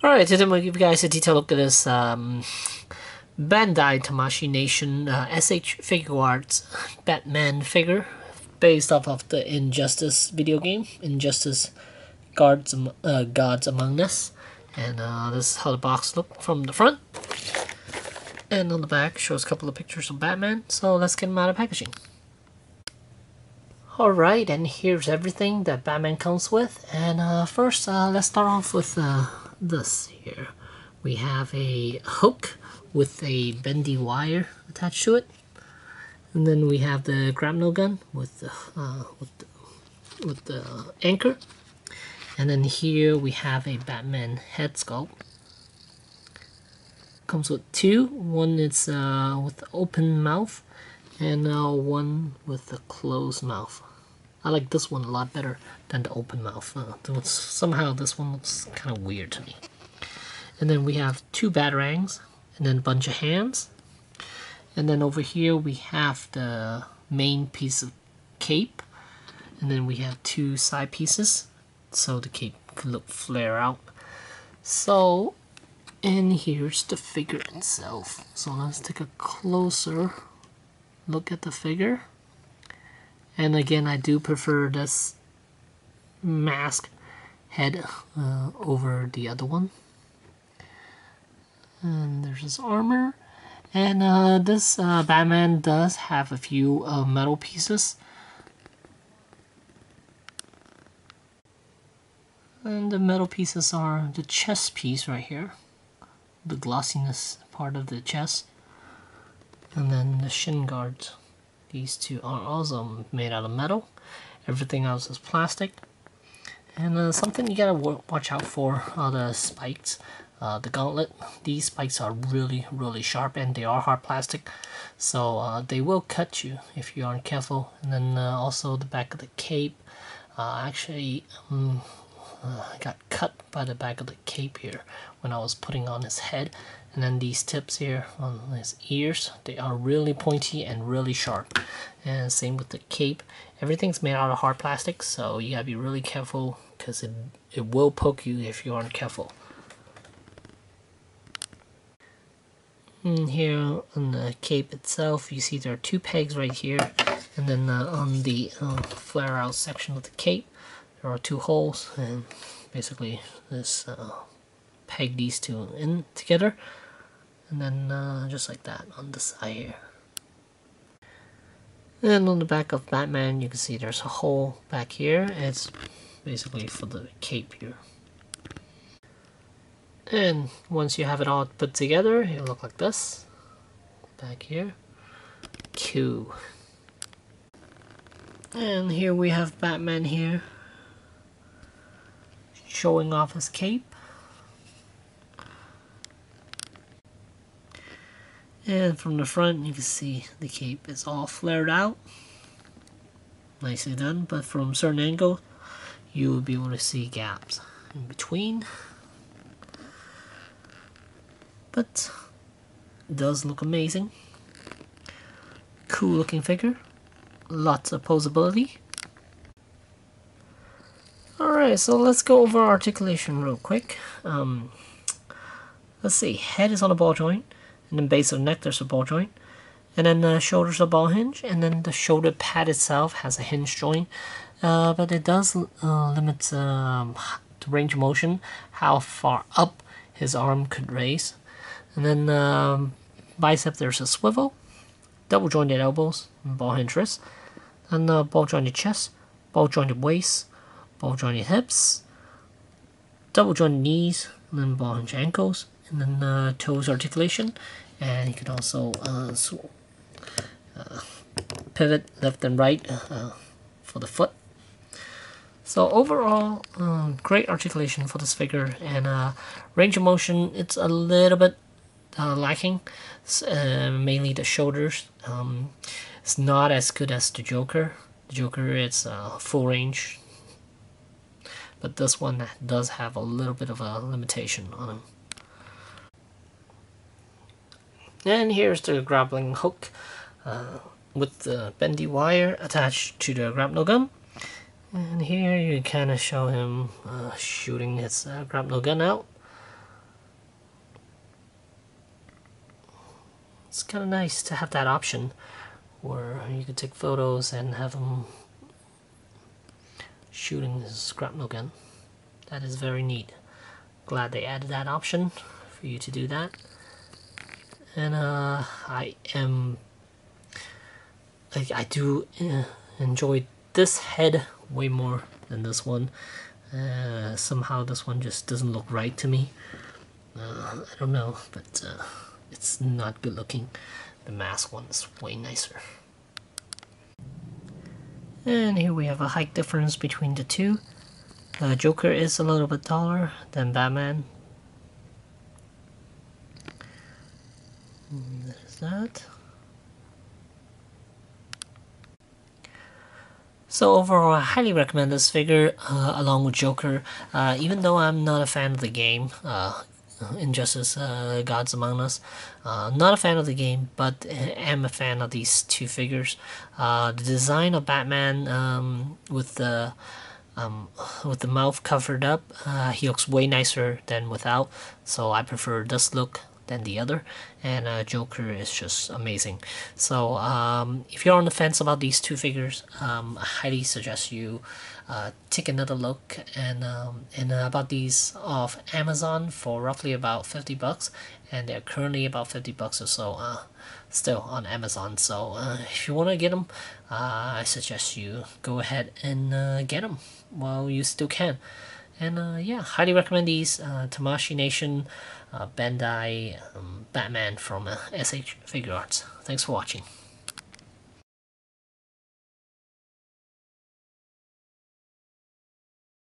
Alright, today I'm going to give you guys a detailed look at this Bandai Tamashii Nation SH Figuarts Batman figure based off of the Injustice video game, Injustice Gods Among Us. And this is how the box looks from the front. And on the back shows a couple of pictures of Batman, so let's get him out of packaging. Alright, and here's everything that Batman comes with. And first, let's start off with this here. We have a hook with a bendy wire attached to it. And then we have the grapnel gun with the anchor. And then here we have a Batman head sculpt. Comes with two. One is with open mouth, and one with a closed mouth. I like this one a lot better than the open mouth. Somehow this one looks kind of weird to me. And then we have two batarangs, and then a bunch of hands. And then over here we have the main piece of cape. And then we have two side pieces, so the cape could look flare out. So, and here's the figure itself. So let's take a closer look at the figure. And again, I do prefer this mask head over the other one. And there's his armor. And this Batman does have a few metal pieces. And the metal pieces are the chest piece right here. The glossiness part of the chest. And then the shin guards. These two are also made out of metal. Everything else is plastic. And something you gotta watch out for are the spikes. The gauntlet. These spikes are really sharp, and they are hard plastic. So they will cut you if you aren't careful. And then also the back of the cape. Actually, I got cut by the back of the cape here when I was putting on his head. And then these tips here on his ears, they are really pointy and really sharp. And same with the cape. Everything's made out of hard plastic, so you gotta be really careful because it will poke you if you aren't careful. And here on the cape itself, you see there are two pegs right here. And then on the flare out section of the cape, there are two holes. And basically this peg these two in together. And then just like that on the side here. And on the back of Batman, you can see there's a hole back here. It's basically for the cape here. And once you have it all put together, it'll look like this. Back here. Cool. And here we have Batman here. Showing off his cape. And from the front, you can see the cape is all flared out. Nicely done, but from certain angles, you will be able to see gaps in between. But it does look amazing. Cool looking figure. Lots of posability. Alright, so let's go over articulation real quick. Let's see, head is on a ball joint. And then base of the neck, there's a ball joint. And then the shoulders are ball hinge. And then the shoulder pad itself has a hinge joint. But it does limit the range of motion, how far up his arm could raise. And then bicep, there's a swivel. Double jointed elbows, and ball hinge wrists. And ball jointed chest, ball jointed waist, ball jointed hips, double jointed knees, and then ball hinge ankles. And then toes articulation, and you can also pivot left and right for the foot. So overall, great articulation for this figure, and range of motion, it's a little bit lacking, mainly the shoulders. It's not as good as the Joker. The Joker, it's full range, but this one does have a little bit of a limitation on him. And here's the grappling hook with the bendy wire attached to the grapnel gun. And here you kind of show him shooting his grapnel gun out. it's kind of nice to have that option where you can take photos and have them shooting the scrapbook gun. That is very neat. Glad they added that option for you to do that. And I do enjoy this head way more than this one. Somehow this one just doesn't look right to me. I don't know, but it's not good looking. The mask one is way nicer. And here we have a height difference between the two. Joker is a little bit taller than Batman. There's that. So overall, I highly recommend this figure along with Joker. Even though I'm not a fan of the game, Injustice Gods Among Us. Not a fan of the game, but am a fan of these two figures. The design of Batman with the mouth covered up, he looks way nicer than without, so I prefer this look than the other, and Joker is just amazing. So if you're on the fence about these two figures, I highly suggest you take another look and about these off Amazon for roughly about $50, and they're currently about $50 or so still on Amazon. So if you want to get them, I suggest you go ahead and get them while you still can. And yeah, highly recommend these Tamashii Nation Bandai Batman from SH Figuarts. Thanks for watching.